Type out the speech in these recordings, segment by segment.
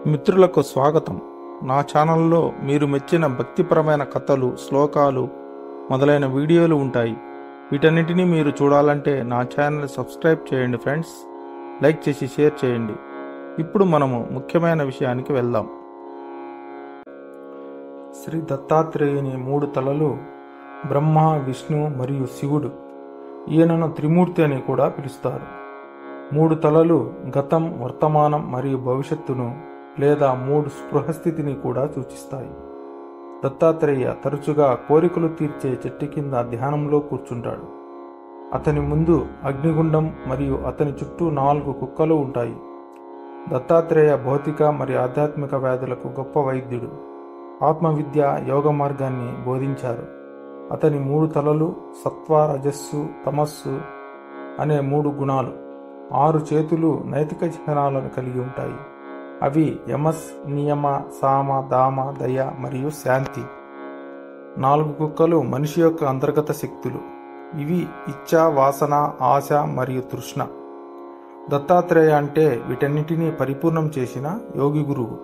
మిత్రులకు స్వాగతం. నా ఛానల్లో మీరు మెచ్చిన భక్తిపరమైన కథలు, శ్లోకాలు మొదలైన వీడియోలు ఉంటాయి. వీటన్నిటినీ మీరు చూడాలంటే నా ఛానల్ సబ్స్క్రైబ్ చేయండి ఫ్రెండ్స్. లైక్ చేసి షేర్ చేయండి. ఇప్పుడు మనము ముఖ్యమైన విషయానికి వెళ్దాం. శ్రీ దత్తాత్రేయుని 3 తలలు బ్రహ్మ, విష్ణు మరియు శివుడు. ఈయనను త్రిమూర్తి అని కూడా పిలుస్తారు. 3 తలలు గతం, వర్తమానం మరియు భవిష్యత్తును లేదా 3 స్పృహస్థితిని కూడా సూచిస్తాయి. దత్తాత్రేయ తరచుగా కోరికలు తీర్చే చెట్టు కింద ధ్యానంలో కూర్చుంటాడు. అతని ముందు అగ్నిగుండం మరియు అతని చుట్టూ 4 కుక్కలు ఉంటాయి. దత్తాత్రేయ భౌతిక మరియు ఆధ్యాత్మిక వ్యాధులకు గొప్ప వైద్యుడు. ఆత్మవిద్య, యోగ మార్గాన్ని బోధించారు. అతని 3 తలలు సత్వ, రజస్సు, తమస్సు అనే 3 గుణాలు, 6 చేతులు నైతిక చిహ్నాలను కలిగి ఉంటాయి. అవి యమస్, నియమ, సామ, దామ, దయ మరియు శాంతి. 4 కుక్కలు మనిషి యొక్క అంతర్గత శక్తులు. ఇవి ఇచ్ఛ, వాసన, ఆశ మరియు తృష్ణ. దత్తాత్రేయ అంటే వీటన్నిటినీ పరిపూర్ణం చేసిన యోగి గురువు.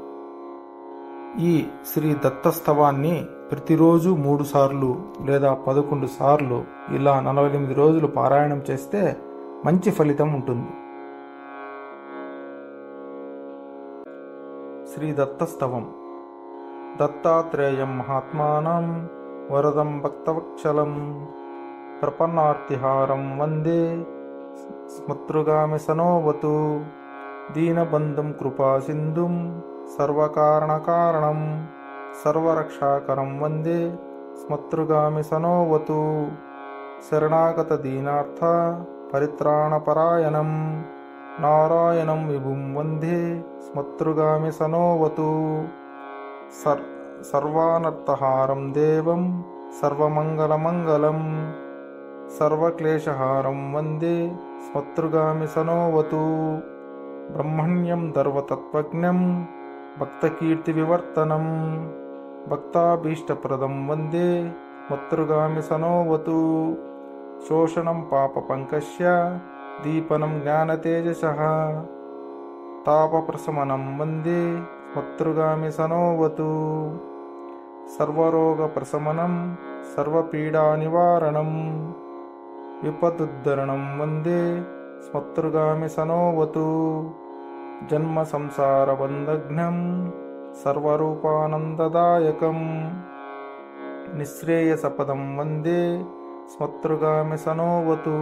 ఈ శ్రీ దత్తస్తవాన్ని ప్రతిరోజు 3 సార్లు లేదా 11 సార్లు ఇలా 48 రోజులు పారాయణం చేస్తే మంచి ఫలితం ఉంటుంది. శ్రీ దత్తస్తవం. దత్తాత్రేయం మహాత్మానం వరదం భక్తవత్సలం ప్రపన్నార్తిహారం వందే స్మతృగామి సనోవతు దీనబంధుం కృపాసింధుం సర్వకారణకారణం సర్వరక్షాకరం వందే స్మతృగామి సనోవతు శరణాగత దీనార్థ పరిత్రాణపరాయణం నారాయణం విభుం వందే స్మతృగామి సనోవతు సర్వానర్థహారం దేవం సర్వమంగళమంగళం సర్వక్లేశహారం వందే స్మతృగామి సనోవతు బ్రహ్మణ్యం దర్వతత్వజ్ఞం భక్తకీర్తి వివర్తనం భక్తాభీష్టప్రదం వందే స్మతృగామి సనోవతు శోషణం పాపపంకస్య దీపనం జ్ఞానతేజసః తాపప్రశమనం వందే స్మతృగామి సనోవతు సర్వరోగప్రశమనం సర్వపీడానివారణం విపదుద్ధరణం వందే స్మతృగామి సనోవతు జన్మ సంసారబంధఘ్నం సర్వరూపానందదాయకం నిశ్రేయసపదం వందే స్మతృగామి సనోవతు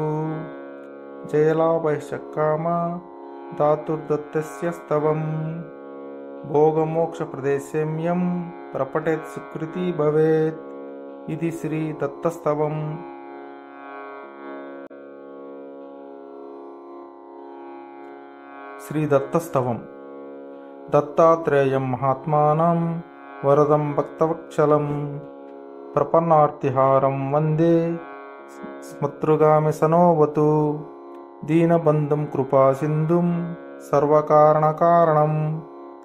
జయలాభైశ్చకామ ధాతుర్దత్తస్య స్తవం భోగమోక్షప్రదేశమ్యం ప్రపఠేత్ సుకృతి భవేత్. ఇది శ్రీ దత్తస్తవం. శ్రీ దత్తస్తవం. దత్తాత్రేయం మహాత్మానం వరదం భక్తవత్సలం ప్రపన్నార్తిహారం వందే స్మతృగామి సనోవతు దీనబంధుం కృపాసింధుం సర్వకారణకారణం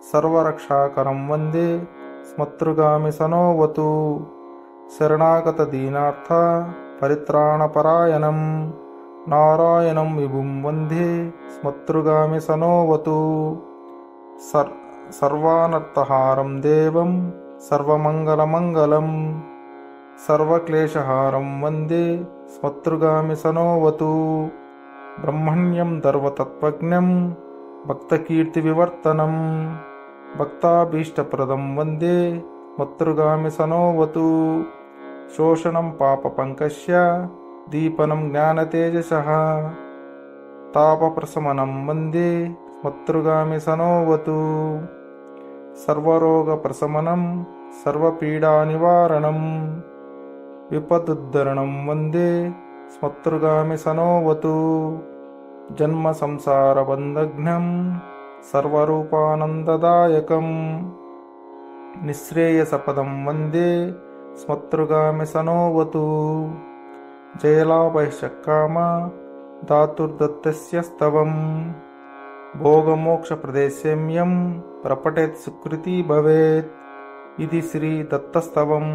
సర్వరక్షాకరం వందే స్మతృగామి సనోవతు శరణాగత దీనార్థ పరిత్రాణపరాయణం నారాయణం విభుం వందే స్మతృగామి సనోవతు సర్వానర్థహారం దేవం సర్వమంగళమంగళం సర్వక్లేశహారం వందే స్మతృగామి సనోవతు బ్రహ్మణ్యం దర్వతత్వజ్ఞం భక్తకీర్తి వివర్తనం భక్తాభీష్టప్రదం వందే స్మతృగామి సనోవతు శోషణం పాపపంకస్య దీపనం జ్ఞానతేజసః తాపప్రశమనం వందే స్మతృగామి సనోవతు సర్వరోగప్రశమనం సర్వపీడానివారణం విపదుద్ధరణం వందే స్మతృగామి సనోవతు జన్మ సంసారబంధఘ్నం సర్వరూపానందదాయకం నిశ్రేయసపదం వందే స్మతృగామి సనోవతు జయలాభైశ్చకామ ధాతుర్దత్తస్య స్తవం భోగమోక్షప్రదేశమ్యం ప్రపఠేత్ సుకృతి భవేత్. ఇది శ్రీ దత్తస్తవం.